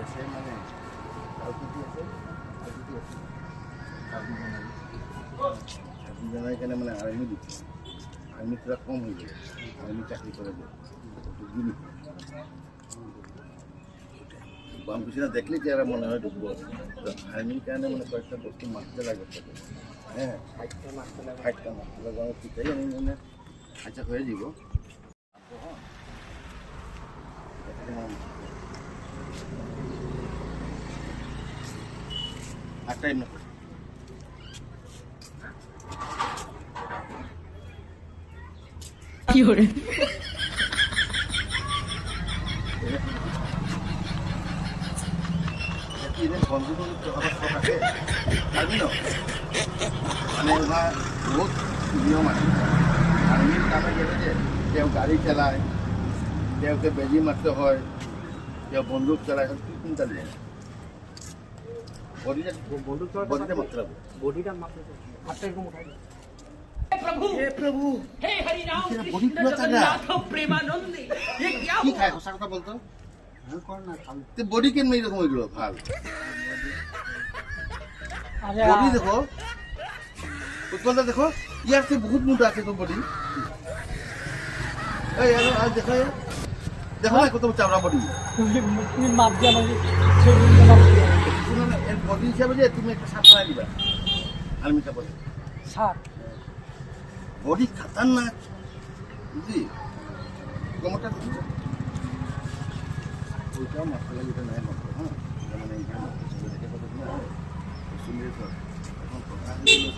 আছে মানে আর কি আছে ছাব্বিশ জানুয়ারি এখানে মানে আর্মি দিচ্ছে আর্মি পুরা কম হয়ে যায় আর্মি চাকরি করে দেয় বাম পিছনে দেখলে কি আর মনে হয় ঢুকবো তো আর্মির কারণে মানে কয়েকটা বস্তু মারতে লাগে হ্যাঁ ফাইটটা মারতে লাগে আমার পিতাই আমি মানে আচ্ছা হয়ে যাব একটা এমনি কি করে মানে ওনার বহুত নিয়ম আছে আর্মির কামে গেলে যে কেউ গাড়ি চালায় কেউকে বেজি মারতে হয় কেউ বন্দুক চালায় তুই কোনটা নেই বডিটা মারতে হবে বডিটা মারতে হাতটা এরকম উঠাই प्रभु हे प्रभु हे हरि राम बड़ी कृष्ण जगन्नाथ प्रेमानंद ये क्या কি খায় হোসা কথা বলতো তো বডি কেন মেয়ে এরকম হইলো ভাল বডি দেখো উৎপলটা দেখো ইয়ার থেকে বহুত মোটা আছে তো বডি এই আর দেখো দেখো না কত চামড়া বডি তুমি মাপ দিয়ে আমাকে শুনো না এর বডি হিসাবে যে তুমি একটা সাপ বানাই দিবা আর্মিটা বলে সাপ বডি খতরনাক বুঝলি কোমরটা ওইটা মশলা যেটা নেয় মশলা হ্যাঁ মানে এইখানে দেখে কত না শুনলে তো এখন কথা হলো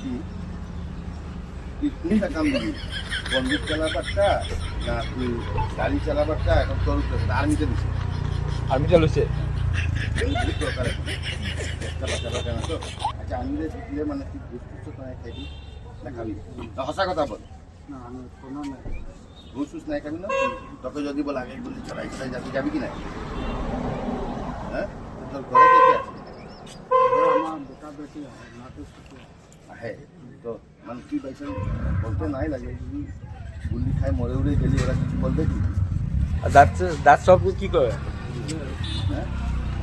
কি কোনটা কাম দিবি বন্দুক চালাবারটা না তুই গাড়ি চালাবারটা এখন তোর আর্মিতে দিচ্ছে আর্মি চালুছে আচ্ছা আর্মিতে দিলে মানে তুই ঘুষ তো খাইবি না খাবি সঁচা কথা বল না আমি কোনো না ঘুষ ফুস নাই খাবি না তোকে যদি বল আগে বলি চড়াই চড়াই যাতে যাবি কি না হ্যাঁ তোর ঘরে কে আছে আমার বেটা বেটি নাটু হ্যাঁ তো মানে তুই পয়সা বলতে নাই লাগে যদি গুলি খাই মরে উড়ে গেলি ওরা কিছু বলবে কি দাঁত সব কি করে হ্যাঁ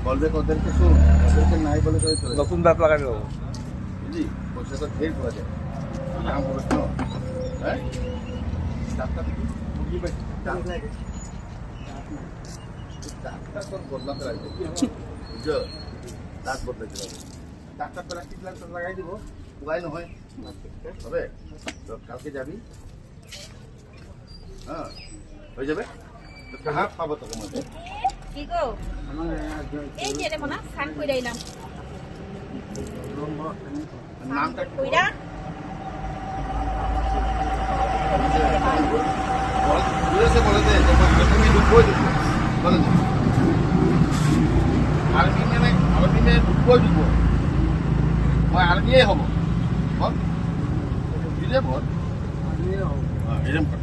বলবে ওদেরকে শোন ওদেরকে নাই বলে করে চলে নতুন দাঁত লাগানো বুঝলি পয়সা তো ঢের পাওয়া যায় নাম বলে শোনো হ্যাঁ ডাক্তার মুরগি পাই ডাক্তার তোর বদলাতে লাগবে বুঝছো দাঁত বদলাতে লাগবে ডাক্তার প্লাস্টিক লাগাই দিব উপায় নহয় হবে তো কালকে যাবি হ্যাঁ হয়ে যাবে তো কাহা পাবো তোকে মধ্যে কি গো এই যে রে মনা সান কইরা আইলাম নামটা কি কইরা বলেছে বলে দে তুমি ঢুকবই ঢুকবো বলে দে আর্মি মে ঢুকবই ঢুকবো মই আর্মিয়ে হব বল দিলে বল এরম কর